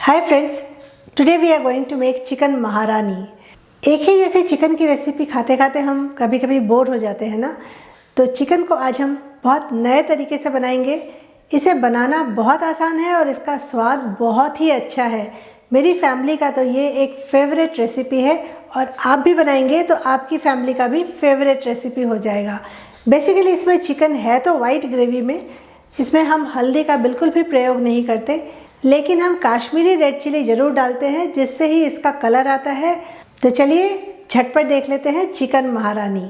Hi friends, today we are going to make chicken maharani. एक ही जैसे chicken की recipe खाते खाते हम कभी कभी बोर हो जाते हैं ना, तो चिकन को आज हम बहुत नए तरीके से बनाएंगे। इसे बनाना बहुत आसान है और इसका स्वाद बहुत ही अच्छा है। मेरी फैमिली का तो ये एक फेवरेट रेसिपी है और आप भी बनाएंगे तो आपकी फैमिली का भी फेवरेट रेसिपी हो जाएगा। बेसिकली इसमें चिकन है तो वाइट ग्रेवी में, इसमें हम हल्दी का बिल्कुल भी प्रयोग नहीं करते, लेकिन हम काश्मीरी रेड चिली ज़रूर डालते हैं जिससे ही इसका कलर आता है। तो चलिए झटपट देख लेते हैं चिकन महारानी।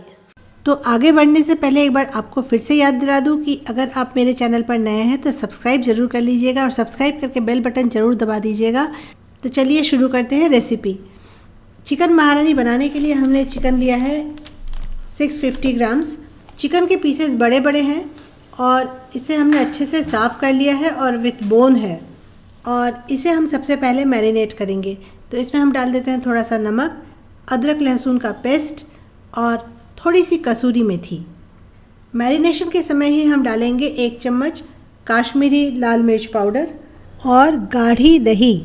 तो आगे बढ़ने से पहले एक बार आपको फिर से याद दिला दूं कि अगर आप मेरे चैनल पर नए हैं तो सब्सक्राइब ज़रूर कर लीजिएगा और सब्सक्राइब करके बेल बटन ज़रूर दबा दीजिएगा। तो चलिए शुरू करते हैं रेसिपी। चिकन महारानी बनाने के लिए हमने चिकन लिया है 650 ग्राम्स। चिकन के पीसेस बड़े बड़े हैं और इसे हमने अच्छे से साफ़ कर लिया है और विथ बोन है, और इसे हम सबसे पहले मैरिनेट करेंगे। तो इसमें हम डाल देते हैं थोड़ा सा नमक, अदरक लहसुन का पेस्ट और थोड़ी सी कसूरी मेथी। मैरिनेशन के समय ही हम डालेंगे 1 चम्मच काश्मीरी लाल मिर्च पाउडर और गाढ़ी दही,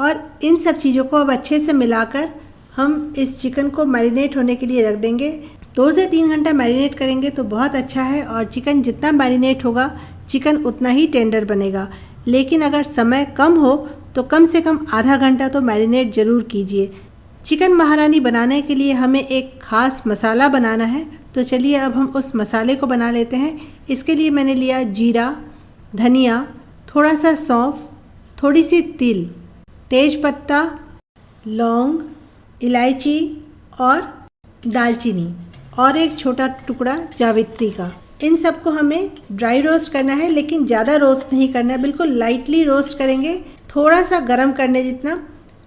और इन सब चीज़ों को अब अच्छे से मिलाकर हम इस चिकन को मैरिनेट होने के लिए रख देंगे। 2 से 3 घंटा मैरिनेट करेंगे तो बहुत अच्छा है, और चिकन जितना मैरिनेट होगा चिकन उतना ही टेंडर बनेगा। लेकिन अगर समय कम हो तो कम से कम आधा घंटा तो मैरिनेट ज़रूर कीजिए। चिकन महारानी बनाने के लिए हमें एक ख़ास मसाला बनाना है, तो चलिए अब हम उस मसाले को बना लेते हैं। इसके लिए मैंने लिया जीरा, धनिया, थोड़ा सा सौंफ, थोड़ी सी तिल, तेज पत्ता, लौंग, इलायची और दालचीनी, और एक छोटा टुकड़ा जावित्री का। इन सबको हमें ड्राई रोस्ट करना है, लेकिन ज़्यादा रोस्ट नहीं करना है, बिल्कुल लाइटली रोस्ट करेंगे, थोड़ा सा गरम करने जितना।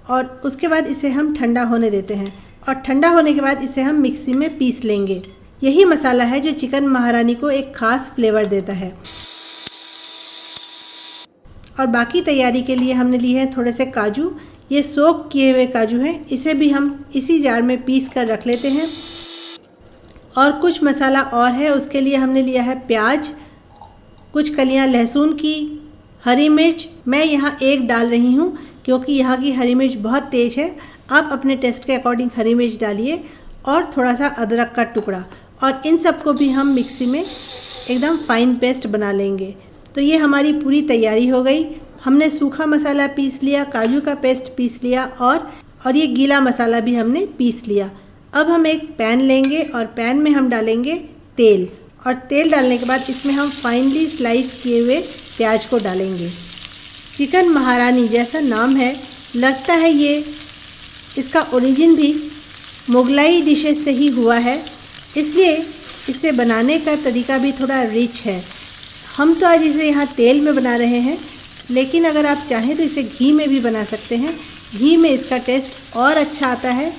और उसके बाद इसे हम ठंडा होने देते हैं, और ठंडा होने के बाद इसे हम मिक्सी में पीस लेंगे। यही मसाला है जो चिकन महारानी को एक ख़ास फ्लेवर देता है। और बाकी तैयारी के लिए हमने लिए हैं थोड़े से काजू। ये सोक किए हुए काजू हैं, इसे भी हम इसी जार में पीस कर रख लेते हैं। और कुछ मसाला और है, उसके लिए हमने लिया है प्याज, कुछ कलियां लहसुन की, हरी मिर्च। मैं यहाँ 1 डाल रही हूँ क्योंकि यहाँ की हरी मिर्च बहुत तेज़ है। आप अपने टेस्ट के अकॉर्डिंग हरी मिर्च डालिए, और थोड़ा सा अदरक का टुकड़ा, और इन सबको भी हम मिक्सी में एकदम फाइन पेस्ट बना लेंगे। तो ये हमारी पूरी तैयारी हो गई। हमने सूखा मसाला पीस लिया, काजू का पेस्ट पीस लिया, और ये गीला मसाला भी हमने पीस लिया। अब हम एक पैन लेंगे और पैन में हम डालेंगे तेल, और तेल डालने के बाद इसमें हम फाइनली स्लाइस किए हुए प्याज को डालेंगे। चिकन महारानी जैसा नाम है, लगता है ये इसका ओरिजिन भी मुगलाई डिशेस से ही हुआ है, इसलिए इसे बनाने का तरीका भी थोड़ा रिच है। हम तो आज इसे यहाँ तेल में बना रहे हैं, लेकिन अगर आप चाहें तो इसे घी में भी बना सकते हैं। घी में इसका टेस्ट और अच्छा आता है,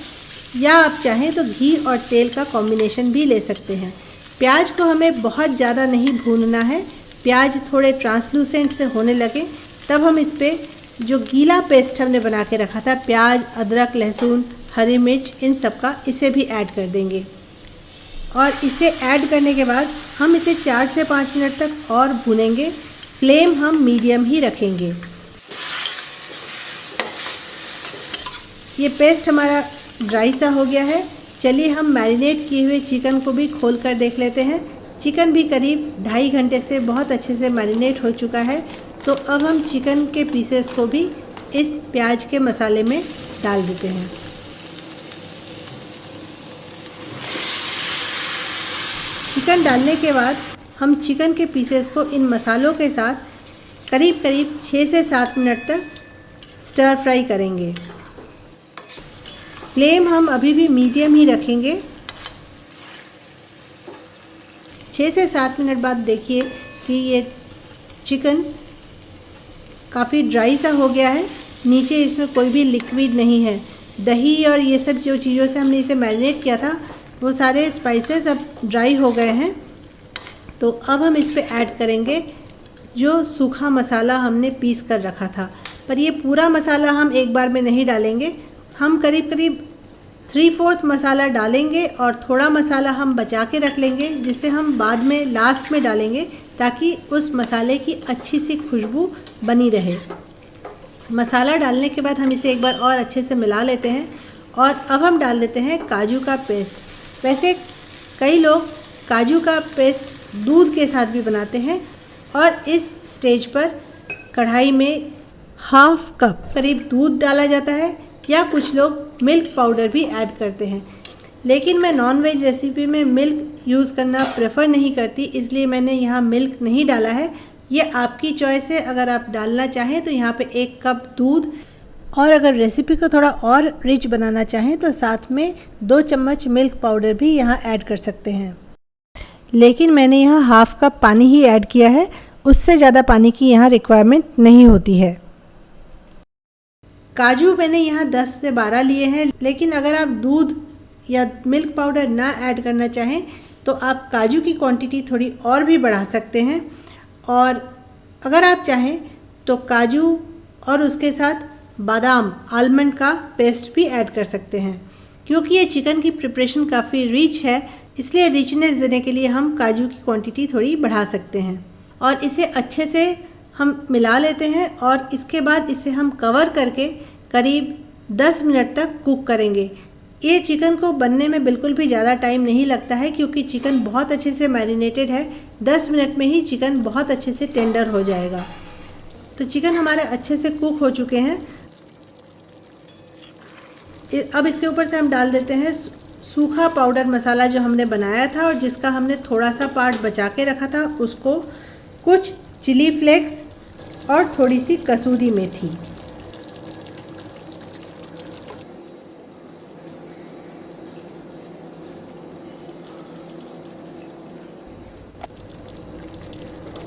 या आप चाहें तो घी और तेल का कॉम्बिनेशन भी ले सकते हैं। प्याज को हमें बहुत ज़्यादा नहीं भूनना है। प्याज थोड़े ट्रांसलूसेंट से होने लगे तब हम इस पर जो गीला पेस्ट हमने बना के रखा था, प्याज, अदरक, लहसुन, हरी मिर्च, इन सब का, इसे भी ऐड कर देंगे। और इसे ऐड करने के बाद हम इसे 4 से 5 मिनट तक और भूनेंगे। फ्लेम हम मीडियम ही रखेंगे। ये पेस्ट हमारा ड्राई सा हो गया है। चलिए हम मैरिनेट किए हुए चिकन को भी खोल कर देख लेते हैं। चिकन भी करीब 2.5 घंटे से बहुत अच्छे से मैरिनेट हो चुका है। तो अब हम चिकन के पीसेस को भी इस प्याज के मसाले में डाल देते हैं। चिकन डालने के बाद हम चिकन के पीसेस को इन मसालों के साथ करीब करीब 6 से 7 मिनट तक स्टर फ्राई करेंगे। फ्लेम हम अभी भी मीडियम ही रखेंगे। 6 से 7 मिनट बाद देखिए कि ये चिकन काफ़ी ड्राई सा हो गया है। नीचे इसमें कोई भी लिक्विड नहीं है। दही और ये सब जो चीज़ों से हमने इसे मैरिनेट किया था, वो सारे स्पाइसेस अब ड्राई हो गए हैं। तो अब हम इस पे ऐड करेंगे जो सूखा मसाला हमने पीस कर रखा था। पर ये पूरा मसाला हम एक बार में नहीं डालेंगे। हम करीब करीब 3/4 मसाला डालेंगे और थोड़ा मसाला हम बचा के रख लेंगे, जिसे हम बाद में लास्ट में डालेंगे, ताकि उस मसाले की अच्छी सी खुशबू बनी रहे। मसाला डालने के बाद हम इसे एक बार और अच्छे से मिला लेते हैं और अब हम डाल देते हैं काजू का पेस्ट। वैसे कई लोग काजू का पेस्ट दूध के साथ भी बनाते हैं और इस स्टेज पर कढ़ाई में हाफ कप करीब दूध डाला जाता है या कुछ लोग मिल्क पाउडर भी ऐड करते हैं। लेकिन मैं नॉन वेज रेसिपी में मिल्क यूज़ करना प्रेफर नहीं करती, इसलिए मैंने यहाँ मिल्क नहीं डाला है। ये आपकी चॉइस है, अगर आप डालना चाहें तो यहाँ पे 1 कप दूध, और अगर रेसिपी को थोड़ा और रिच बनाना चाहें तो साथ में 2 चम्मच मिल्क पाउडर भी यहाँ ऐड कर सकते हैं। लेकिन मैंने यहाँ हाफ कप पानी ही ऐड किया है, उससे ज़्यादा पानी की यहाँ रिक्वायरमेंट नहीं होती है। काजू मैंने यहाँ 10 से 12 लिए हैं, लेकिन अगर आप दूध या मिल्क पाउडर ना ऐड करना चाहें तो आप काजू की क्वांटिटी थोड़ी और भी बढ़ा सकते हैं। और अगर आप चाहें तो काजू और उसके साथ बादाम आलमंड का पेस्ट भी ऐड कर सकते हैं। क्योंकि ये चिकन की प्रिपरेशन काफ़ी रिच है, इसलिए रिचनेस देने के लिए हम काजू की क्वांटिटी थोड़ी बढ़ा सकते हैं। और इसे अच्छे से हम मिला लेते हैं और इसके बाद इसे हम कवर करके करीब 10 मिनट तक कुक करेंगे। ये चिकन को बनने में बिल्कुल भी ज़्यादा टाइम नहीं लगता है, क्योंकि चिकन बहुत अच्छे से मैरिनेटेड है। 10 मिनट में ही चिकन बहुत अच्छे से टेंडर हो जाएगा। तो चिकन हमारे अच्छे से कुक हो चुके हैं। अब इसके ऊपर से हम डाल देते हैं सूखा पाउडर मसाला जो हमने बनाया था और जिसका हमने थोड़ा सा पार्ट बचा के रखा था, उसको, कुछ चिली फ्लेक्स और थोड़ी सी कसूरी मेथी।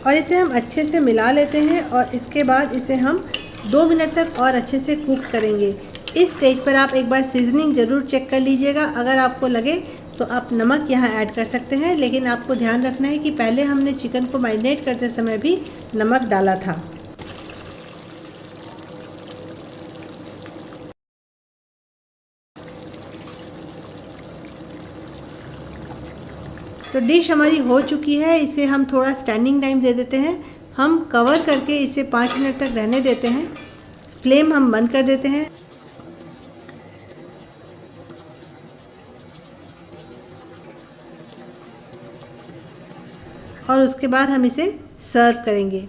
और इसे हम अच्छे से मिला लेते हैं और इसके बाद इसे हम 2 मिनट तक और अच्छे से कुक करेंगे। इस स्टेज पर आप एक बार सीजनिंग ज़रूर चेक कर लीजिएगा। अगर आपको लगे तो आप नमक यहाँ ऐड कर सकते हैं, लेकिन आपको ध्यान रखना है कि पहले हमने चिकन को मैरिनेट करते समय भी नमक डाला था। तो डिश हमारी हो चुकी है। इसे हम थोड़ा स्टैंडिंग टाइम दे देते हैं। हम कवर करके इसे 5 मिनट तक रहने देते हैं। फ्लेम हम बंद कर देते हैं। और उसके बाद हम इसे सर्व करेंगे।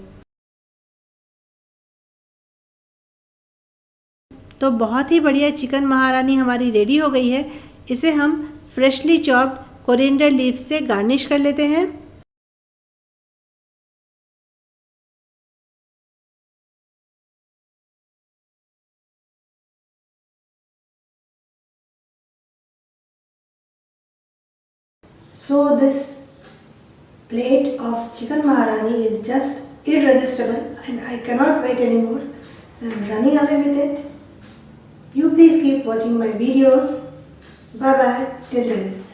तो बहुत ही बढ़िया चिकन महारानी हमारी रेडी हो गई है। इसे हम फ्रेशली चॉप्ड कोरिएंडर लीफ से गार्निश कर लेते हैं। So this plate of chicken maharani is just irresistible and I cannot wait anymore. So I'm running away with it. You please keep watching my videos. Bye bye till then.